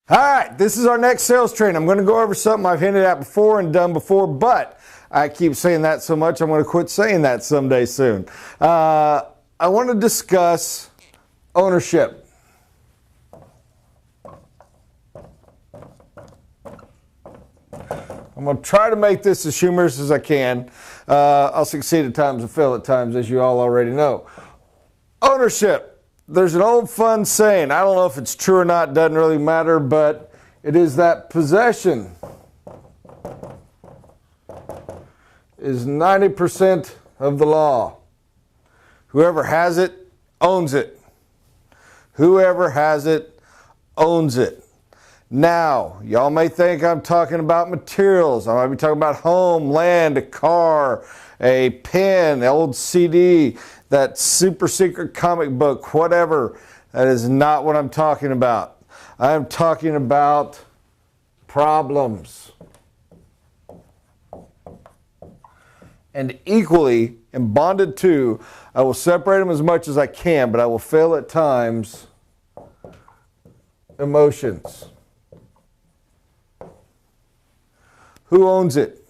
All right, this is our next sales training. I'm going to go over something I've hinted at before and done before, but I keep saying that so much I'm going to quit saying that someday soon. I want to discuss ownership. I'm going to try to make this as humorous as I can. I'll succeed at times and fail at times, as you all already know. Ownership. There's an old fun saying, I don't know if it's true or not, doesn't really matter, but it is that possession is 90% of the law. Whoever has it, owns it. Whoever has it, owns it. Now, y'all may think I'm talking about materials. I might be talking about home, land, a car, a pen, an old CD, that super secret comic book, whatever. That is not what I'm talking about. I am talking about problems. And equally, and bonded to, I will separate them as much as I can, but I will fail at times, emotions. Who owns it?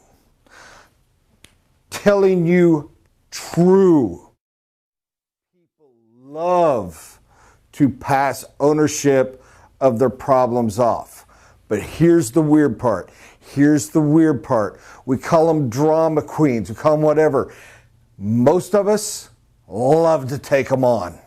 Telling you true. People love to pass ownership of their problems off. But here's the weird part. Here's the weird part. We call them drama queens. We call them whatever. Most of us love to take them on.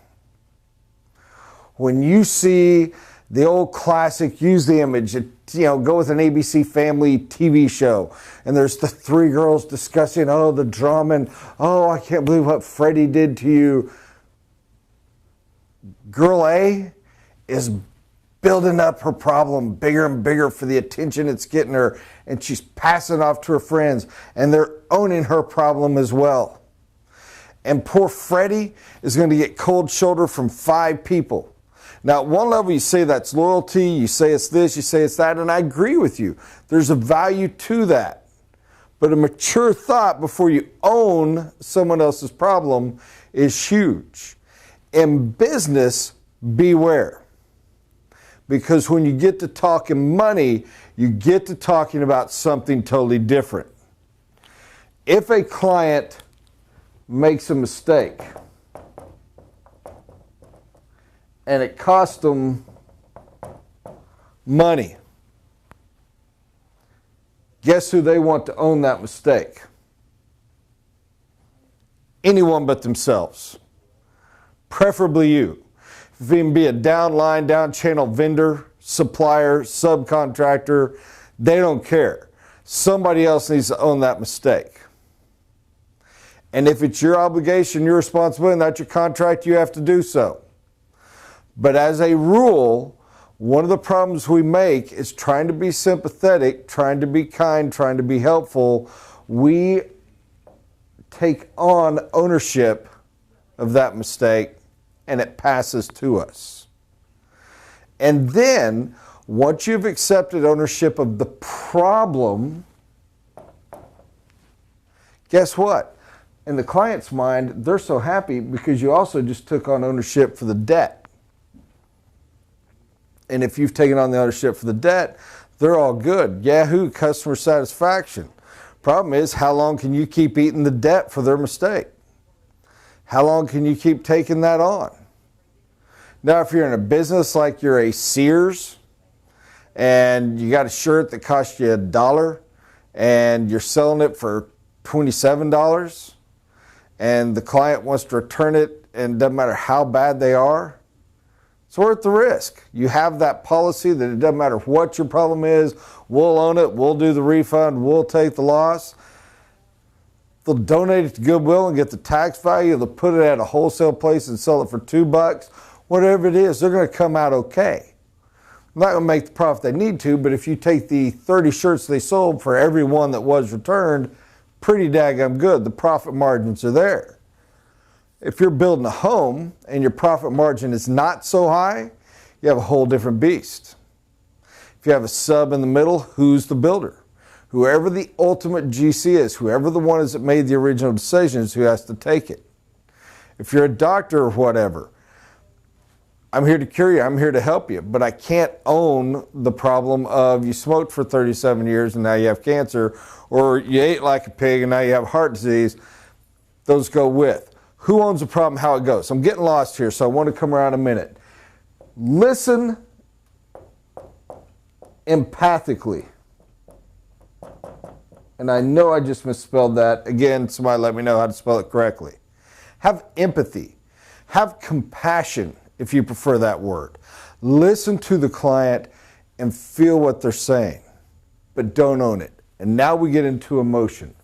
When you see the old classic, use the image, go with an ABC Family TV show, and there's the three girls discussing, the drama, and, I can't believe what Freddie did to you. Girl A is building up her problem bigger and bigger for the attention it's getting her, and she's passing off to her friends, and they're owning her problem as well. And poor Freddie is going to get cold shoulder from 5 people. Now, at one level, you say that's loyalty, you say it's this, you say it's that, and I agree with you. There's a value to that. But a mature thought before you own someone else's problem is huge. In business, beware. Because when you get to talking money, you get to talking about something totally different. If a client makes a mistake, and it cost them money, guess who they want to own that mistake? Anyone but themselves. Preferably you. If you can be a downline, down channel vendor, supplier, subcontractor, they don't care. Somebody else needs to own that mistake. And if it's your obligation, your responsibility, and that's your contract, you have to do so. But as a rule, one of the problems we make is trying to be sympathetic, trying to be kind, trying to be helpful. We take on ownership of that mistake, and it passes to us. And then, once you've accepted ownership of the problem, guess what? In the client's mind, they're so happy because you also just took on ownership for the debt. And if you've taken on the ownership for the debt, they're all good. Yahoo, customer satisfaction. Problem is, how long can you keep eating the debt for their mistake? How long can you keep taking that on? Now, if you're in a business like you're a Sears, and you got a shirt that cost you $1, and you're selling it for $27, and the client wants to return it, and it doesn't matter how bad they are, it's worth the risk. You have that policy that it doesn't matter what your problem is, we'll own it, we'll do the refund, we'll take the loss. They'll donate it to Goodwill and get the tax value. They'll put it at a wholesale place and sell it for $2. Whatever it is, they're going to come out okay. I'm not going to make the profit they need to, but if you take the 30 shirts they sold for every one that was returned, pretty daggum good. The profit margins are there. If you're building a home and your profit margin is not so high, you have a whole different beast. If you have a sub in the middle, who's the builder? Whoever the ultimate GC is, whoever the one is that made the original decision is who has to take it. If you're a doctor or whatever, I'm here to cure you. I'm here to help you. But I can't own the problem of you smoked for 37 years and now you have cancer, or you ate like a pig and now you have heart disease. Those go with. Who owns the problem, how it goes? I'm getting lost here, so I want to come around a minute. Listen empathically. And I know I just misspelled that. Again, somebody let me know how to spell it correctly. Have empathy. Have compassion, if you prefer that word. Listen to the client and feel what they're saying, but don't own it. And now we get into emotion.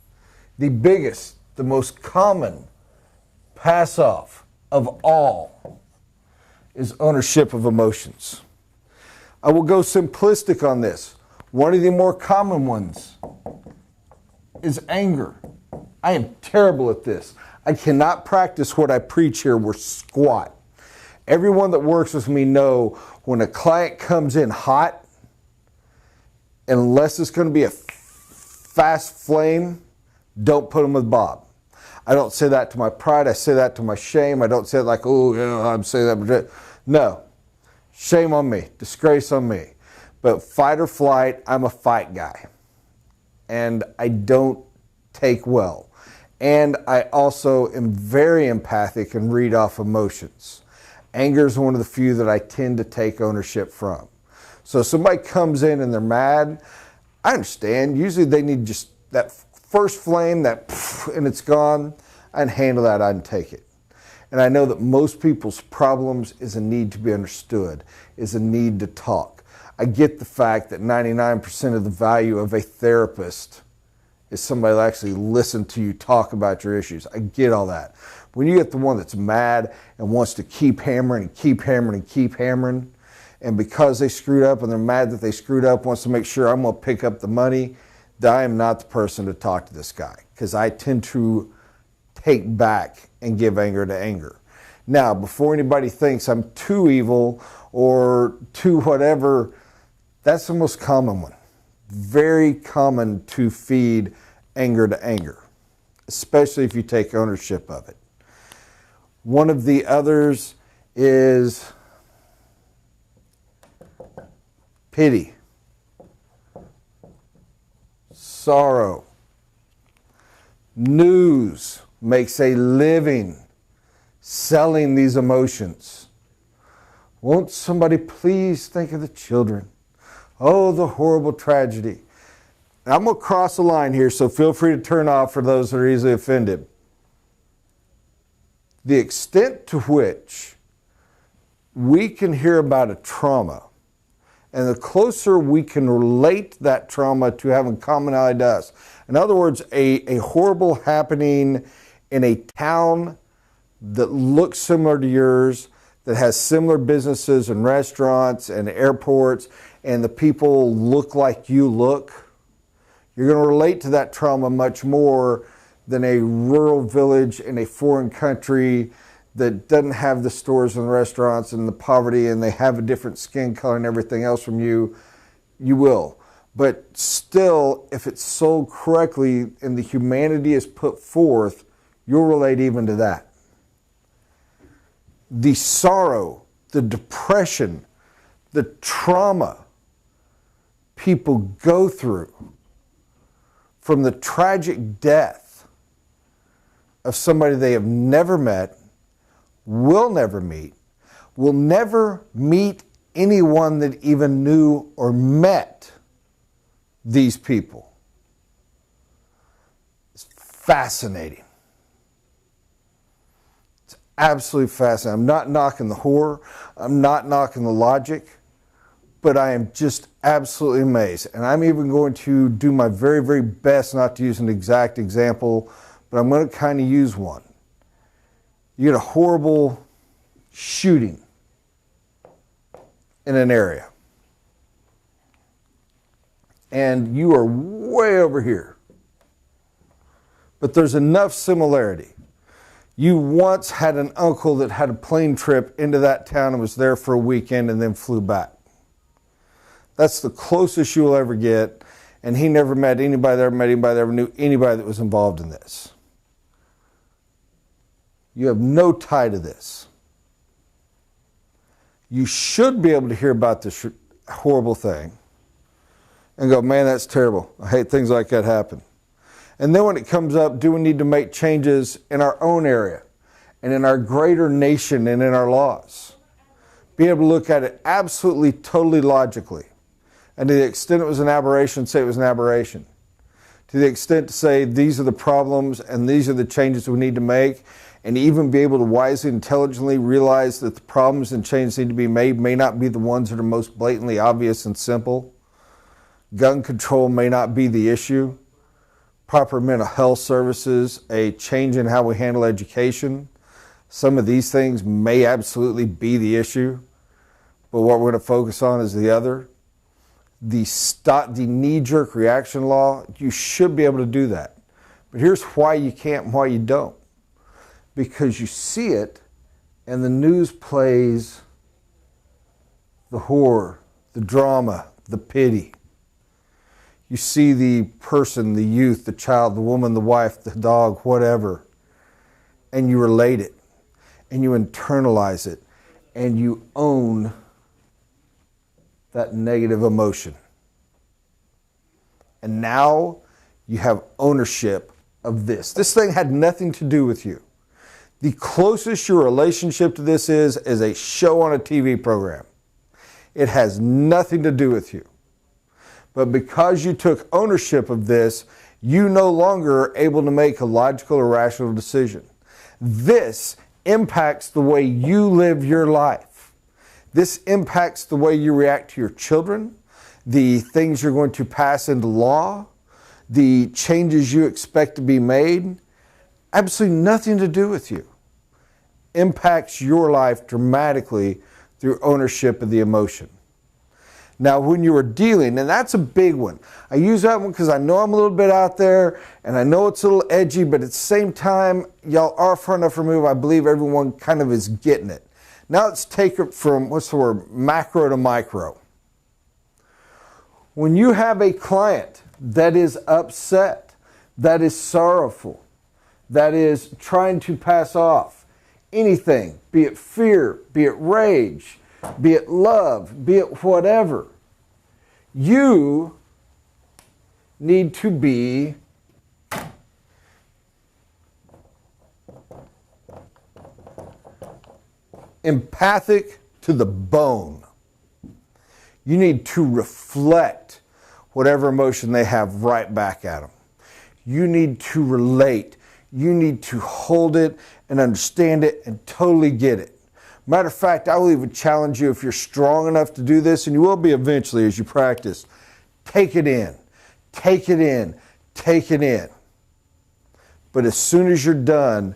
The biggest, the most common pass off of all is ownership of emotions. I will go simplistic on this. One of the more common ones is anger. I am terrible at this. I cannot practice what I preach here. We're squat. Everyone that works with me know when a client comes in hot, unless it's going to be a fast flame, don't put them with Bob. I don't say that to my pride. I say that to my shame. I don't say it like, oh, I'm saying that. No. Shame on me. Disgrace on me. But fight or flight, I'm a fight guy. And I don't take well. And I also am very empathic and read off emotions. Anger is one of the few that I tend to take ownership from. So if somebody comes in and they're mad, I understand. Usually they need just that first flame, and it's gone. I'd handle that, I'd take it. And I know that most people's problems is a need to be understood, is a need to talk. I get the fact that 99% of the value of a therapist is somebody that actually listen to you talk about your issues. I get all that. When you get the one that's mad and wants to keep hammering and keep hammering and keep hammering, and because they screwed up and they're mad that they screwed up, wants to make sure I'm going to pick up the money, that I am not the person to talk to this guy, because I tend to take back and give anger to anger. Now, before anybody thinks I'm too evil or too whatever, that's the most common one. Very common to feed anger to anger, especially if you take ownership of it. One of the others is pity, sorrow. News makes a living selling these emotions. Won't somebody please think of the children? Oh, the horrible tragedy. I'm going to cross a line here, so feel free to turn off for those that are easily offended. The extent to which we can hear about a trauma, and the closer we can relate that trauma to having commonality to us. In other words, a horrible happening in a town that looks similar to yours, that has similar businesses and restaurants and airports, and the people look like you look, you're going to relate to that trauma much more than a rural village in a foreign country that doesn't have the stores and the restaurants and the poverty, and they have a different skin color and everything else from you. You will. But still, if it's sold correctly and the humanity is put forth, you'll relate even to that. The sorrow, the depression, the trauma people go through from the tragic death of somebody they have never met, will never meet, will never meet anyone that even knew or met these people. It's fascinating. It's absolutely fascinating. I'm not knocking the horror. I'm not knocking the logic. But I am just absolutely amazed. And I'm even going to do my very, very best not to use an exact example, but I'm going to kind of use one. You get a horrible shooting in an area, and you are way over here. But there's enough similarity. You once had an uncle that had a plane trip into that town and was there for a weekend and then flew back. That's the closest you'll ever get, and he never met anybody that ever knew anybody that was involved in this. You have no tie to this. You should be able to hear about this horrible thing and go, man, that's terrible. I hate things like that happen. And then when it comes up, do we need to make changes in our own area and in our greater nation and in our laws? Be able to look at it absolutely, totally logically. And to the extent it was an aberration, say it was an aberration. To the extent to say these are the problems and these are the changes we need to make, and even be able to wisely, intelligently realize that the problems and changes need to be made may not be the ones that are most blatantly obvious and simple. Gun control may not be the issue. Proper mental health services, a change in how we handle education. Some of these things may absolutely be the issue, but what we're going to focus on is the other. The knee-jerk reaction law, you should be able to do that. But here's why you can't and why you don't. Because you see it, and the news plays the horror, the drama, the pity. You see the person, the youth, the child, the woman, the wife, the dog, whatever, and you relate it, and you internalize it, and you own that negative emotion. And now you have ownership of this. This thing had nothing to do with you. The closest your relationship to this is a show on a TV program. It has nothing to do with you. But because you took ownership of this, you no longer are able to make a logical or rational decision. This impacts the way you live your life. This impacts the way you react to your children, the things you're going to pass into law, the changes you expect to be made. Absolutely nothing to do with you. Impacts your life dramatically through ownership of the emotion. Now, when you are dealing, and that's a big one. I use that one because I know I'm a little bit out there, and I know it's a little edgy, but at the same time, y'all are far enough removed, I believe everyone kind of is getting it. Now let's take it from, macro to micro. When you have a client that is upset, that is sorrowful, that is trying to pass off anything, be it fear, be it rage, be it love, be it whatever, you need to be empathic to the bone. You need to reflect whatever emotion they have right back at them. You need to relate. You need to hold it and understand it and totally get it. Matter of fact, I will even challenge you, if you're strong enough to do this, and you will be eventually as you practice, take it in, take it in, take it in. But as soon as you're done,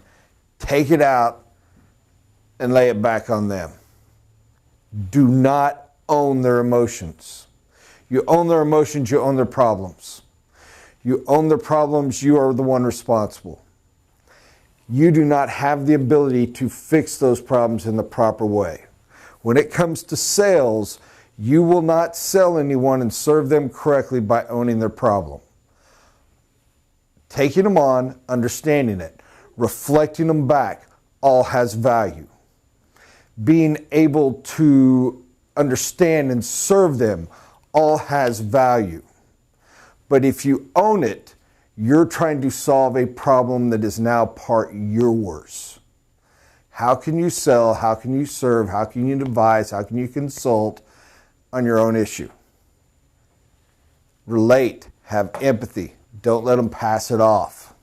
take it out and lay it back on them. Do not own their emotions. You own their emotions, you own their problems. You own their problems, you are the one responsible. You do not have the ability to fix those problems in the proper way. When it comes to sales, you will not sell anyone and serve them correctly by owning their problem. Taking them on, understanding it, reflecting them back, all has value. Being able to understand and serve them, all has value. But if you own it, you're trying to solve a problem that is now part yours. How can you sell? How can you serve? How can you advise? How can you consult on your own issue? Relate. Have empathy. Don't let them pass it off.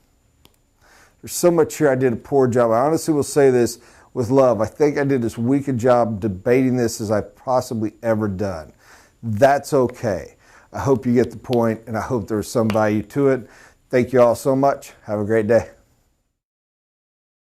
There's so much here I did a poor job. I honestly will say this with love. I think I did as weak a job debating this as I've possibly ever done. That's okay. I hope you get the point, and I hope there's some value to it. Thank you all so much. Have a great day.